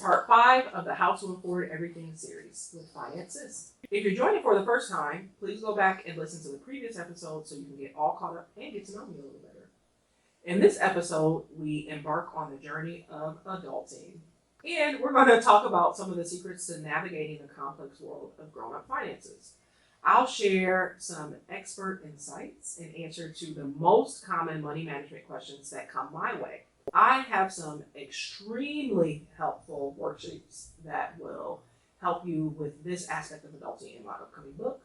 part 5 of the How to Afford Everything series with FinanSis. If you're joining for the first time, please go back and listen to the previous episode so you can get all caught up and get to know me a little better. In this episode, we embark on the journey of adulting. And we're going to talk about some of the secrets to navigating the complex world of grown-up finances. I'll share some expert insights and answer to the most common money management questions that come my way. I have some extremely helpful worksheets that will help you with this aspect of adulting in my upcoming book,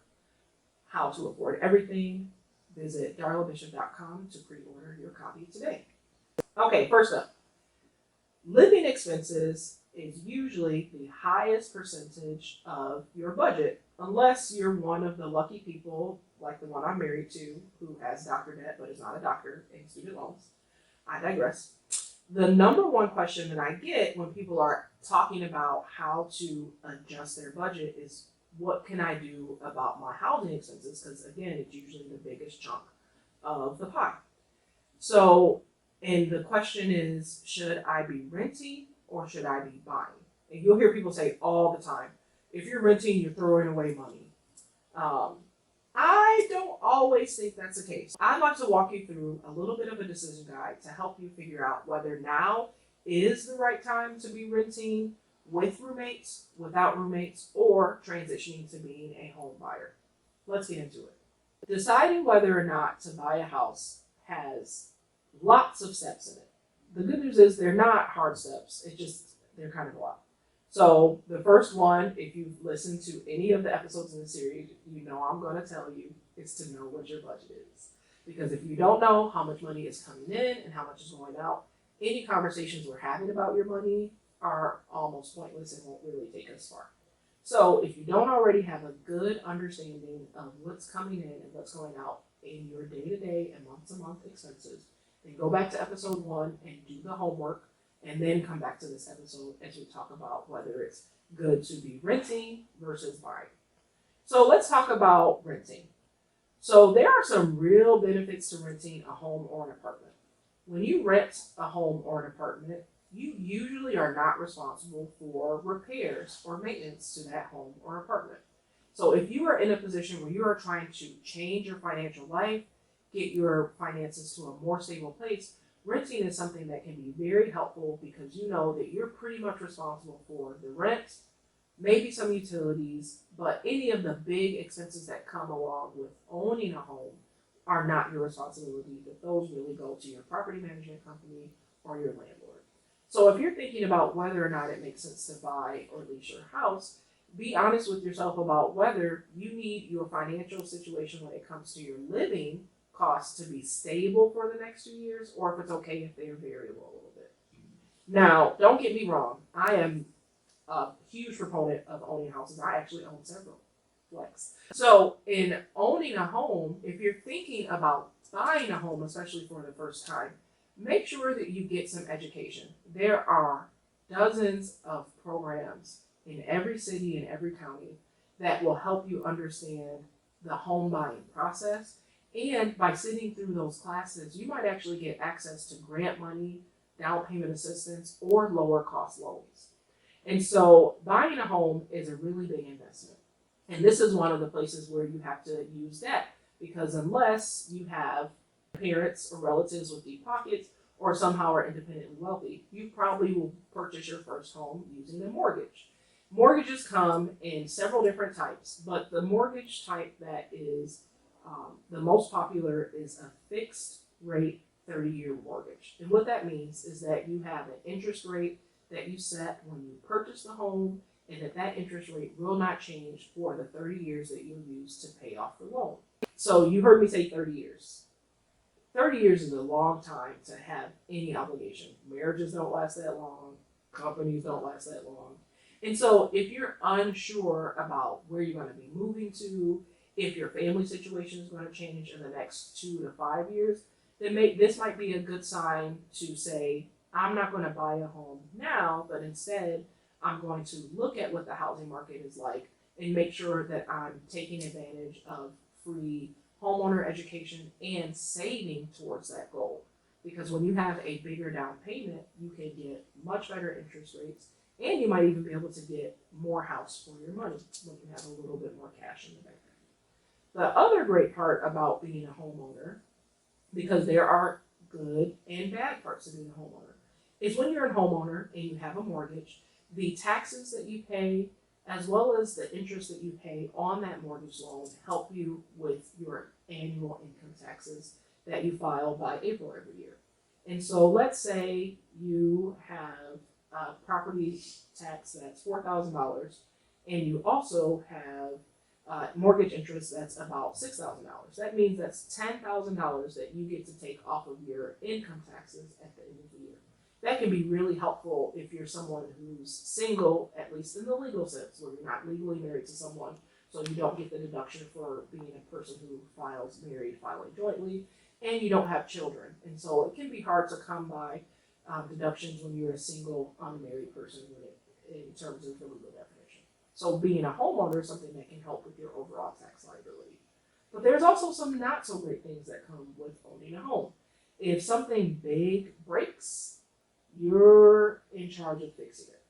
How to Afford Everything. Visit darlabishop.com to pre-order your copy today. Okay, first up, living expenses is usually the highest percentage of your budget, unless you're one of the lucky people like the one I'm married to who has doctor debt but is not a doctor and student loans. I digress. The number one question that I get when people are talking about how to adjust their budget is, what can I do about my housing expenses? Because again, it's usually the biggest chunk of the pie. So, and the question is, should I be renting or should I be buying? And you'll hear people say all the time, if you're renting, you're throwing away money. I don't always think that's the case. I'd like to walk you through a little bit of a decision guide to help you figure out whether now is the right time to be renting with roommates, without roommates, or transitioning to being a home buyer. Let's get into it. Deciding whether or not to buy a house has lots of steps in it. The good news is they're not hard steps. They're kind of a lot. So the first one, if you've listened to any of the episodes in the series, you know I'm going to tell you, is to know what your budget is. Because if you don't know how much money is coming in and how much is going out, any conversations we're having about your money are almost pointless and won't really take us far. So if you don't already have a good understanding of what's coming in and what's going out in your day-to-day and month-to-month expenses, then go back to episode 1 and do the homework, and then come back to this episode as we talk about whether it's good to be renting versus buying. So let's talk about renting. So there are some real benefits to renting a home or an apartment. When you rent a home or an apartment, you usually are not responsible for repairs or maintenance to that home or apartment. So if you are in a position where you are trying to change your financial life, get your finances to a more stable place, renting is something that can be very helpful because you know that you're pretty much responsible for the rent, maybe some utilities, but any of the big expenses that come along with owning a home are not your responsibility, but those really go to your property management company or your landlord. So if you're thinking about whether or not it makes sense to buy or lease your house, be honest with yourself about whether you need your financial situation when it comes to your living costs to be stable for the next 2 years, or if it's okay if they're variable a little bit. Now, don't get me wrong. I am a huge proponent of owning houses. I actually own several. Flex. So in owning a home, if you're thinking about buying a home, especially for the first time, make sure that you get some education. There are dozens of programs in every city and every county that will help you understand the home buying process. And by sitting through those classes, you might actually get access to grant money, down payment assistance, or lower cost loans. And so buying a home is a really big investment. And this is one of the places where you have to use debt, because unless you have parents or relatives with deep pockets or somehow are independently wealthy, you probably will purchase your first home using a mortgage. Mortgages come in several different types, but the mortgage type that is the most popular is a fixed rate 30-year mortgage. And what that means is that you have an interest rate that you set when you purchase the home, and that interest rate will not change for the 30 years that you'll use to pay off the loan. So you heard me say 30 years. 30 years is a long time to have any obligation. Marriages don't last that long. Companies don't last that long. And so if you're unsure about where you're going to be moving to, if your family situation is going to change in the next 2 to 5 years, then this might be a good sign to say, I'm not going to buy a home now, but instead I'm going to look at what the housing market is like and make sure that I'm taking advantage of free homeowner education and saving towards that goal. Because when you have a bigger down payment, you can get much better interest rates And you might even be able to get more house for your money when you have a little bit more cash in the bank. The other great part about being a homeowner, because there are good and bad parts of being a homeowner, is when you're a homeowner and you have a mortgage, the taxes that you pay as well as the interest that you pay on that mortgage loan help you with your annual income taxes that you file by April every year. And so let's say you have a property tax that's $4,000 and you also have mortgage interest that's about $6,000. That means that's $10,000 that you get to take off of your income taxes at the end of the year. That can be really helpful if you're someone who's single, at least in the legal sense, where you're not legally married to someone, so you don't get the deduction for being a person who files married, filing jointly, and you don't have children. And so it can be hard to come by deductions when you're a single, unmarried person in terms of the legal definition. So being a homeowner is something that can help with your overall tax liability. But there's also some not so great things that come with owning a home. If something big breaks, you're in charge of fixing it.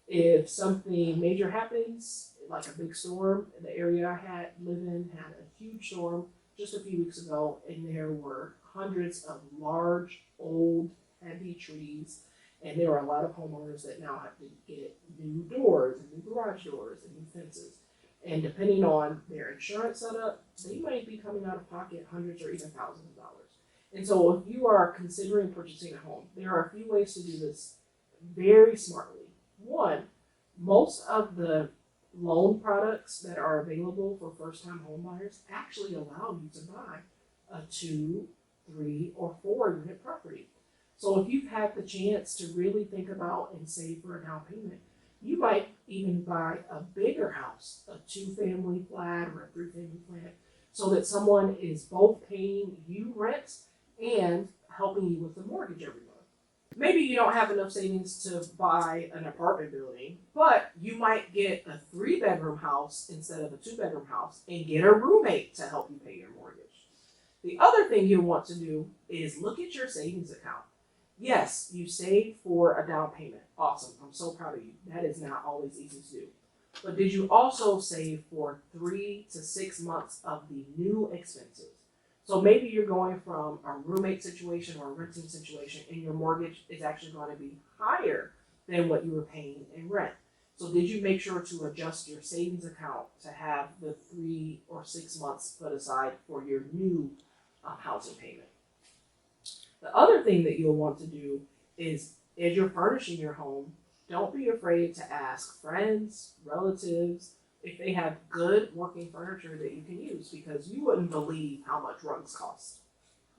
If something major happens, like a big storm, the area I live in had a huge storm just a few weeks ago, and there were hundreds of large, old, heavy trees, and there were a lot of homeowners that now have to get new doors and new garage doors and new fences. And depending on their insurance setup, they might be coming out of pocket hundreds or even thousands of dollars. And so if you are considering purchasing a home, there are a few ways to do this very smartly. One, most of the loan products that are available for first-time home buyers actually allow you to buy a 2, 3, or 4 unit property. So if you've had the chance to really think about and save for a down payment, you might even buy a bigger house, a 2-family flat or a 3-family flat, so that someone is both paying you rent and helping you with the mortgage every month. Maybe you don't have enough savings to buy an apartment building, but you might get a 3-bedroom house instead of a 2-bedroom house and get a roommate to help you pay your mortgage. The other thing you'll want to do is look at your savings account. Yes, you saved for a down payment. Awesome. I'm so proud of you. That is not always easy to do. But did you also save for 3 to 6 months of the new expenses? So maybe you're going from a roommate situation or a renting situation and your mortgage is actually going to be higher than what you were paying in rent. So did you make sure to adjust your savings account to have the 3 or 6 months put aside for your new housing payment? The other thing that you'll want to do is, as you're furnishing your home, don't be afraid to ask friends, relatives, if they have good working furniture that you can use, because you wouldn't believe how much rugs cost.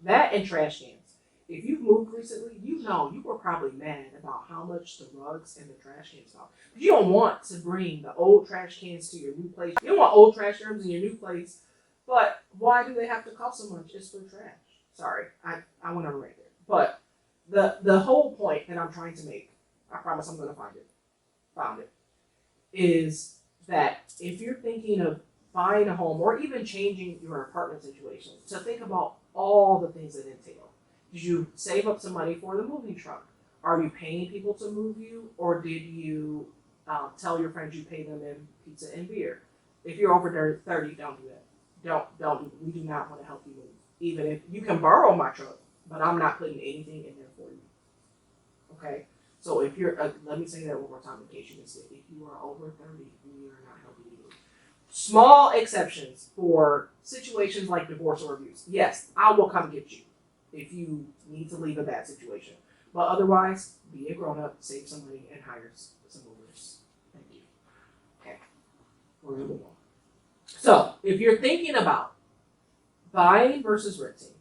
That and trash cans. If you've moved recently, you know you were probably mad about how much the rugs and the trash cans cost. You don't want to bring the old trash cans to your new place. You don't want old trash cans in your new place, but why do they have to cost so much? It's for trash. Sorry, I went on a rant there. But the whole point that I'm trying to make, I promise I'm going to found it, is that if you're thinking of buying a home or even changing your apartment situation, to think about all the things that entail. Did you save up some money for the moving truck? Are you paying people to move you, or did you tell your friends you pay them in pizza and beer? If you're over 30, don't do that. Don't. We do not want to help you move. Even if you can borrow my truck, but I'm not putting anything in there for you. Okay. So if you're, let me say that one more time in case you missed it. If you are over 30, we are not helping you. Small exceptions for situations like divorce or abuse. Yes, I will come get you if you need to leave a bad situation. But otherwise, be a grown-up, save some money, and hire some movers. Thank you. Okay, we're going to move on. So if you're thinking about buying versus renting,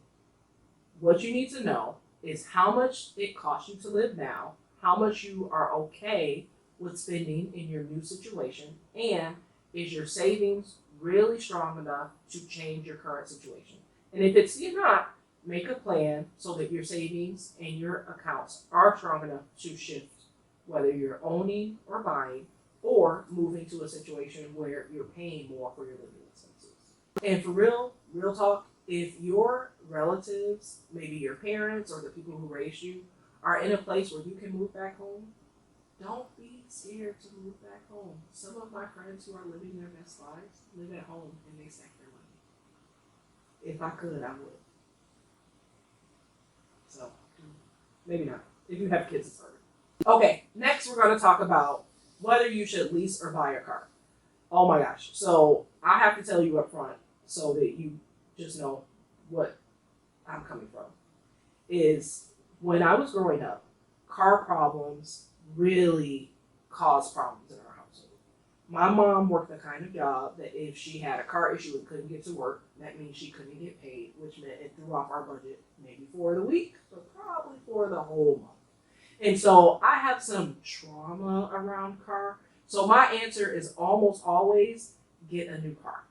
what you need to know is how much it costs you to live now, how much you are okay with spending in your new situation, and is your savings really strong enough to change your current situation? And if it's not, make a plan so that your savings and your accounts are strong enough to shift, whether you're owning or buying or moving to a situation where you're paying more for your living expenses. And for real talk, if your relatives, maybe your parents or the people who raised you, are in a place where you can move back home, don't be scared to move back home. Some of my friends who are living their best lives live at home and they stack their money. If I could, I would. So, maybe not. If you have kids, it's harder. Okay, next we're going to talk about whether you should lease or buy a car. Oh my gosh. So, I have to tell you up front so that you just know what I'm coming from. Is when I was growing up, car problems really caused problems in our household. My mom worked the kind of job that if she had a car issue and couldn't get to work, that means she couldn't get paid, which meant it threw off our budget maybe for the week, but probably for the whole month. And so I have some trauma around car. So my answer is almost always get a new car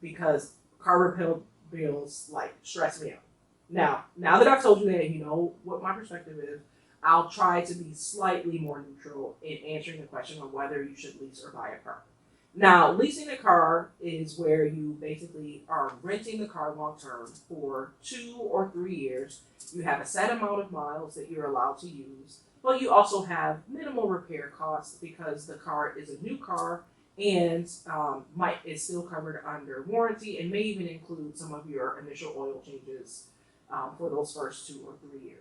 because car repair bills like stress me out. Now that I've told you that and you know what my perspective is, I'll try to be slightly more neutral in answering the question on whether you should lease or buy a car. Now, leasing a car is where you basically are renting the car long term for 2 or 3 years. You have a set amount of miles that you're allowed to use, but you also have minimal repair costs because the car is a new car and is still covered under warranty and may even include some of your initial oil changes for those first 2 or 3 years.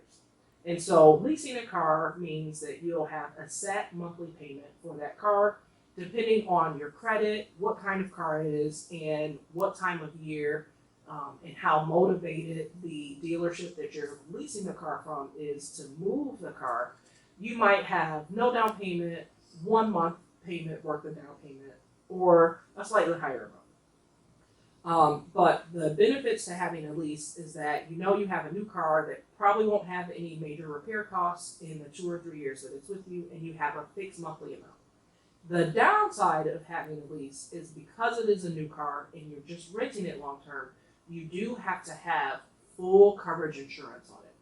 And so leasing a car means that you'll have a set monthly payment for that car, depending on your credit, what kind of car it is, and what time of year, and how motivated the dealership that you're leasing the car from is to move the car. You might have no down payment, 1 month payment worth of down payment, or a slightly higher amount. But the benefits to having a lease is that you know you have a new car that probably won't have any major repair costs in the 2 or 3 years that it's with you, and you have a fixed monthly amount. The downside of having a lease is because it is a new car and you're just renting it long term, you do have to have full coverage insurance on it.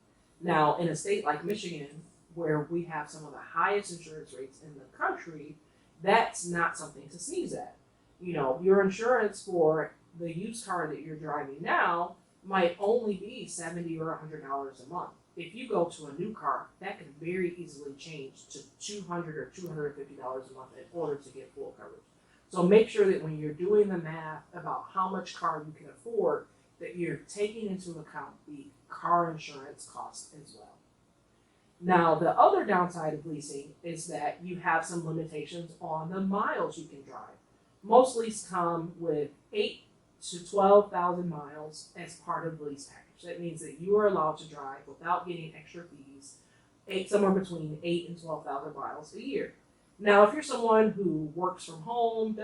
Now, in a state like Michigan, where we have some of the highest insurance rates in the country, that's not something to sneeze at. You know, your insurance for the used car that you're driving now might only be $70 or $100 a month. If you go to a new car, that can very easily change to $200 or $250 a month in order to get full coverage. So make sure that when you're doing the math about how much car you can afford, that you're taking into account the car insurance cost as well. Now, the other downside of leasing is that you have some limitations on the miles you can drive. Most leases come with 8 to 12,000 miles as part of the lease package. That means that you are allowed to drive without getting extra fees, somewhere between 8 and 12,000 miles a year. Now, if you're someone who works from home,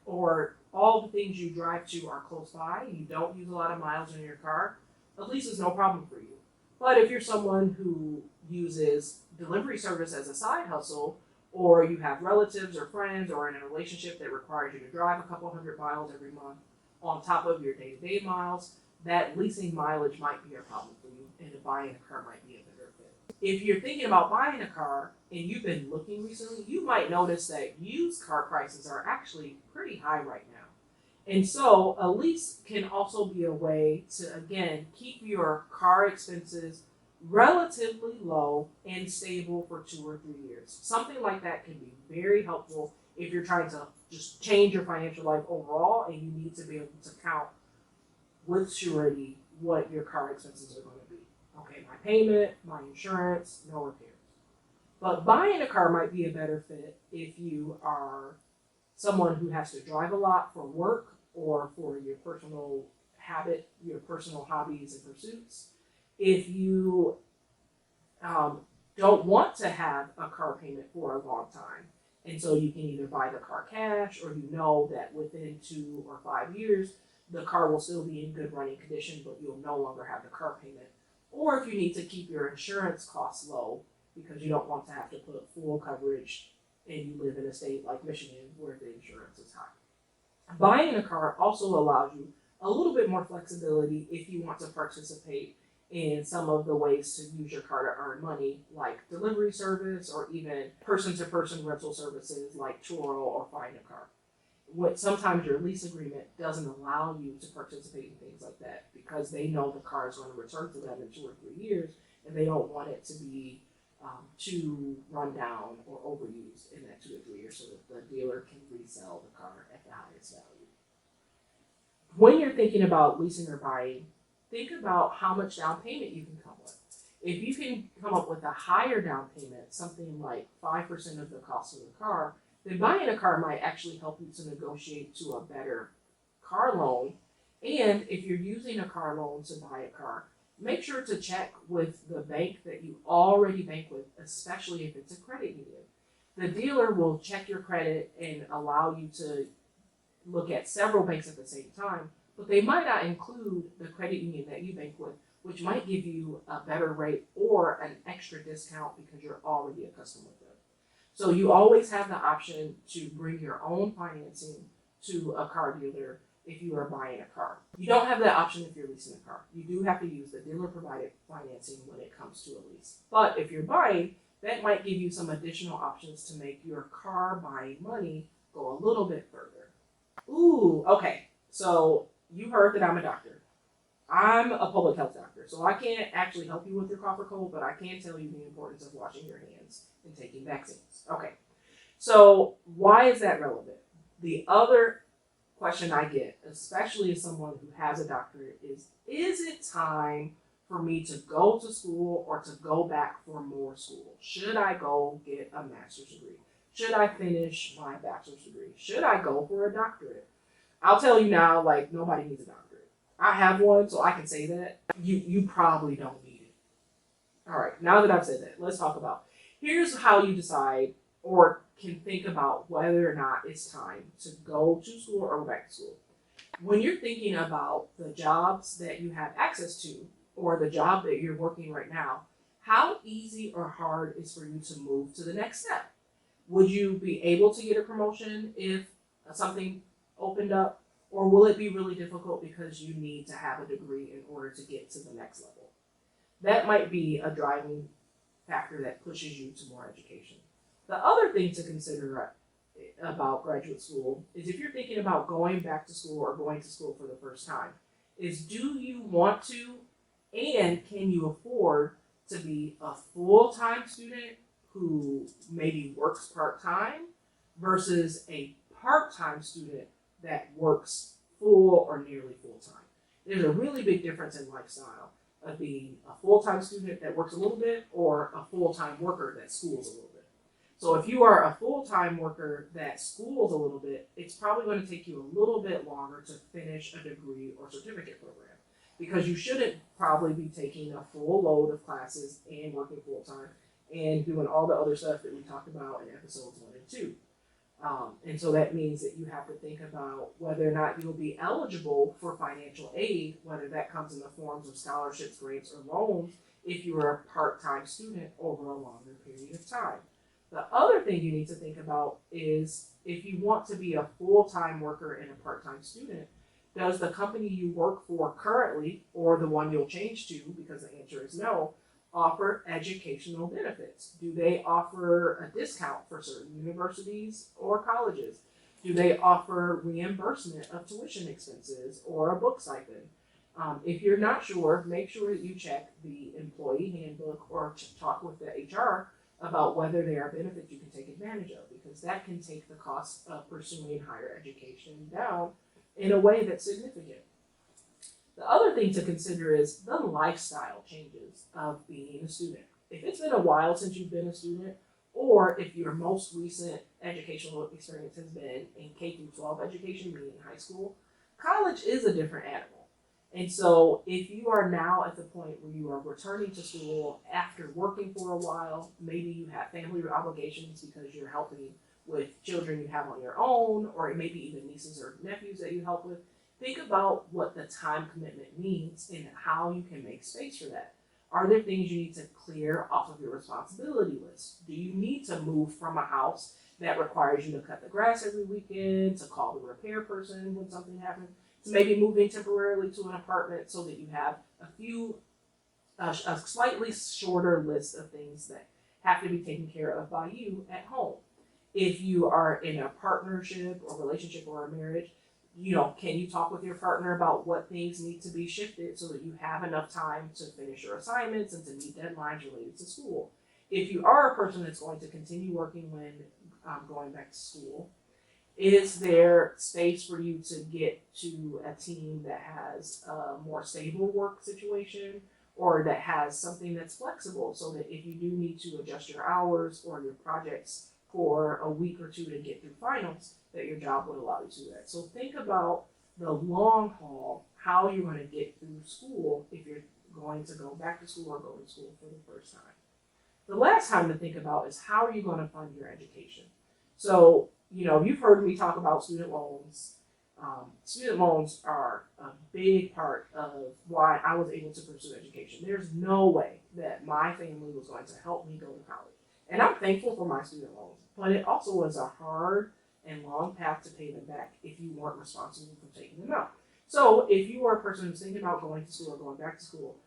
or all the things you drive to are close by, you don't use a lot of miles in your car, a lease is no problem for you. But if you're someone who uses delivery service as a side hustle, or you have relatives or friends or in a relationship that requires you to drive a couple hundred miles every month on top of your day-to-day miles, that leasing mileage might be a problem for you, and buying a car might be a better fit. If you're thinking about buying a car and you've been looking recently, you might notice that used car prices are actually pretty high right now. And so a lease can also be a way to, again, keep your car expenses relatively low and stable for 2 or 3 years. Something like that can be very helpful if you're trying to just change your financial life overall and you need to be able to count with surety what your car expenses are going to be. Okay, my payment, my insurance, no repairs. But buying a car might be a better fit if you are someone who has to drive a lot for work or for your personal your personal hobbies and pursuits. If you don't want to have a car payment for a long time, and so you can either buy the car cash, or you know that within 2 or 5 years, the car will still be in good running condition, but you'll no longer have the car payment. Or if you need to keep your insurance costs low because you don't want to have to put full coverage and you live in a state like Michigan where the insurance is high. Buying a car also allows you a little bit more flexibility if you want to participate in some of the ways to use your car to earn money, like delivery service or even person-to-person rental services like Turo or Find a Car. Sometimes your lease agreement doesn't allow you to participate in things like that because they know the car is going to return to them in 2 or 3 years and they don't want it to be too run down or overused in that 2 to 3 years so that the dealer can resell the car at the highest value. When you're thinking about leasing or buying, think about how much down payment you can come with. If you can come up with a higher down payment, something like 5% of the cost of the car, then buying a car might actually help you to negotiate to a better car loan. And if you're using a car loan to buy a car, make sure to check with the bank that you already bank with, especially if it's a credit union. The dealer will check your credit and allow you to look at several banks at the same time, but they might not include the credit union that you bank with, which might give you a better rate or an extra discount because you're already a customer with them. So you always have the option to bring your own financing to a car dealer if you are buying a car. You don't have that option if you're leasing a car. You do have to use the dealer provided financing when it comes to a lease. But if you're buying, that might give you some additional options to make your car buying money go a little bit further. Ooh, okay. So you heard that I'm a doctor. I'm a public health doctor, so I can't actually help you with your cough or cold, but I can tell you the importance of washing your hands and taking vaccines. Okay. So why is that relevant? The other question I get, especially as someone who has a doctorate, is it time for me to go to school or to go back for more school? Should I go get a master's degree? Should I finish my bachelor's degree? Should I go for a doctorate? I'll tell you now, like, nobody needs a doctorate. I have one, so I can say that. You probably don't need it. All right, now that I've said that, let's talk about, here's how you decide or can think about whether or not it's time to go to school or go back to school. When you're thinking about the jobs that you have access to or the job that you're working right now, how easy or hard is for you to move to the next step? Would you be able to get a promotion if something opened up, or will it be really difficult because you need to have a degree in order to get to the next level? That might be a driving factor that pushes you to more education. The other thing to consider about graduate school is if you're thinking about going back to school or going to school for the first time, is do you want to and can you afford to be a full-time student who maybe works part-time versus a part-time student that works full or nearly full-time? There's a really big difference in lifestyle of being a full-time student that works a little bit or a full-time worker that schools a little bit. So if you are a full-time worker that schools a little bit, it's probably going to take you a little bit longer to finish a degree or certificate program because you shouldn't probably be taking a full load of classes and working full-time and doing all the other stuff that we talked about in episodes 1 and 2. And so that means that you have to think about whether or not you'll be eligible for financial aid, whether that comes in the forms of scholarships, grants, or loans if you are a part-time student over a longer period of time. The other thing you need to think about is if you want to be a full-time worker and a part-time student, does the company you work for currently, or the one you'll change to, because the answer is no, offer educational benefits? Do they offer a discount for certain universities or colleges? Do they offer reimbursement of tuition expenses or a book stipend? If you're not sure, make sure that you check the employee handbook or talk with the HR about whether there are benefits you can take advantage of, because that can take the cost of pursuing higher education down in a way that's significant. The other thing to consider is the lifestyle changes of being a student. If it's been a while since you've been a student, or if your most recent educational experience has been in K-12 education, meaning high school, college is a different animal. And so if you are now at the point where you are returning to school after working for a while, maybe you have family obligations because you're helping with children you have on your own, or maybe even nieces or nephews that you help with, think about what the time commitment means and how you can make space for that. Are there things you need to clear off of your responsibility list? Do you need to move from a house that requires you to cut the grass every weekend, to call the repair person when something happens, to maybe moving temporarily to an apartment so that you have a slightly shorter list of things that have to be taken care of by you at home? If you are in a partnership or relationship or a marriage, can you talk with your partner about what things need to be shifted so that you have enough time to finish your assignments and to meet deadlines related to school? if you are a person that's going to continue working when going back to school, is there space for you to get to a team that has a more stable work situation, or that has something that's flexible, so that if you do need to adjust your hours or your projects for a week or two to get through finals, that your job would allow you to do that. So think about the long haul, how you're going to get through school if you're going to go back to school or go to school for the first time. The last time to think about is, how are you going to fund your education? So, you've heard me talk about student loans. Student loans are a big part of why I was able to pursue education. There's no way that my family was going to help me go to college. And I'm thankful for my student loans, but it also was a hard and long path to pay them back if you weren't responsible for taking them out. So if you are a person who's thinking about going to school or going back to school,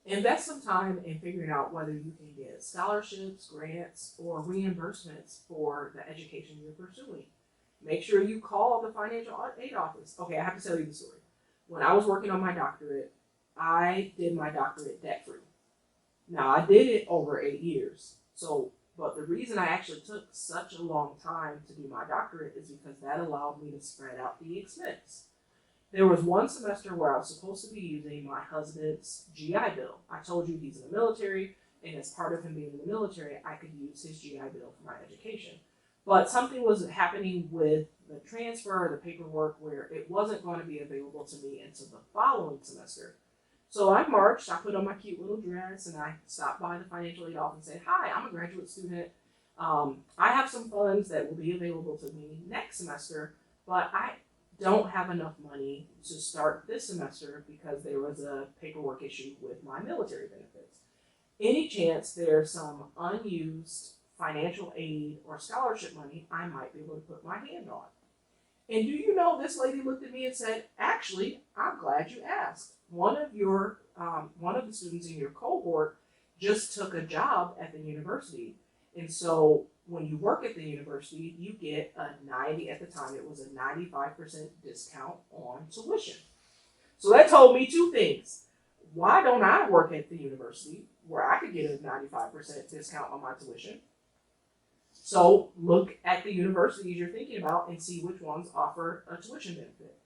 invest some time in figuring out whether you can get scholarships, grants, or reimbursements for the education you're pursuing. Make sure you call the financial aid office. Okay, I have to tell you the story. When I was working on my doctorate, I did my doctorate debt-free. Now, I did it over 8 years. But the reason I actually took such a long time to do my doctorate is because that allowed me to spread out the expense. There was one semester where I was supposed to be using my husband's GI Bill. I told you he's in the military, and as part of him being in the military, I could use his GI Bill for my education. But something was happening with the transfer or the paperwork where it wasn't going to be available to me until the following semester. So I marched, I put on my cute little dress, and I stopped by the financial aid office and said, "Hi, I'm a graduate student. I have some funds that will be available to me next semester, but I don't have enough money to start this semester because there was a paperwork issue with my military benefits. Any chance there's some unused financial aid or scholarship money I might be able to put my hand on?" And do you know, this lady looked at me and said, "Actually, I'm glad you asked. One of the students in your cohort just took a job at the university. And so when you work at the university, you get a 90, at the time it was a 95% discount on tuition." So that told me two things. Why don't I work at the university where I could get a 95% discount on my tuition? So look at the universities you're thinking about and see which ones offer a tuition benefit.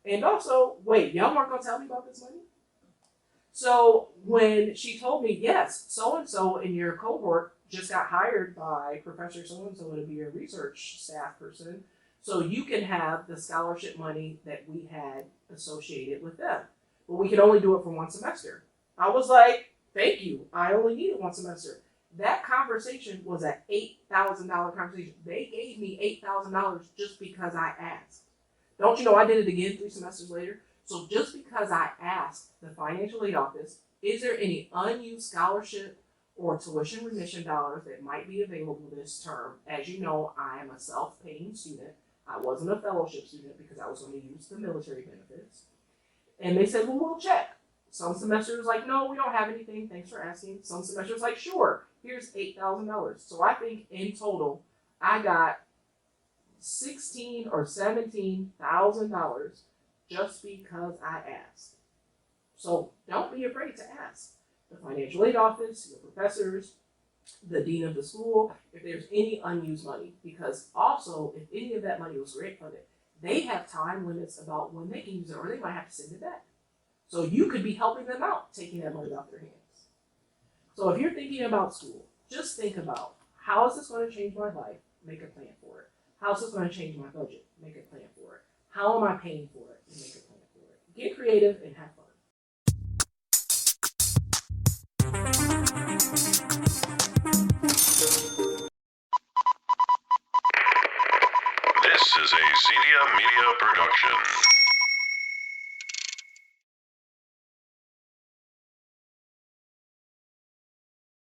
And also, wait, y'all weren't going to tell me about this money? So when she told me, yes, so-and-so in your cohort just got hired by Professor so-and-so to be a research staff person, so you can have the scholarship money that we had associated with them. But we could only do it for one semester. I was like, thank you, I only need it one semester. That conversation was an $8,000 conversation. They gave me $8,000 just because I asked. Don't you know I did it again 3 semesters later? So just because I asked the financial aid office, is there any unused scholarship or tuition remission dollars that might be available this term? As you know, I am a self-paying student. I wasn't a fellowship student because I was going to use the military benefits. And they said, well, we'll check. Some semesters like, no, we don't have anything. Thanks for asking. Some semesters like, sure, here's $8,000. So I think in total, I got $16,000 or $17,000 just because I asked. So don't be afraid to ask the financial aid office, your professors, the dean of the school, if there's any unused money. Because also, if any of that money was grant funded, they have time limits about when they can use it, or they might have to send it back. So you could be helping them out, taking that money off their hands. So if you're thinking about school, just think about, how is this going to change my life? Make a plan for it. How is this going to change my budget? Make a plan for it. How am I paying for it? And make a plan for it. Get creative and have fun. This is a Zedia Media production.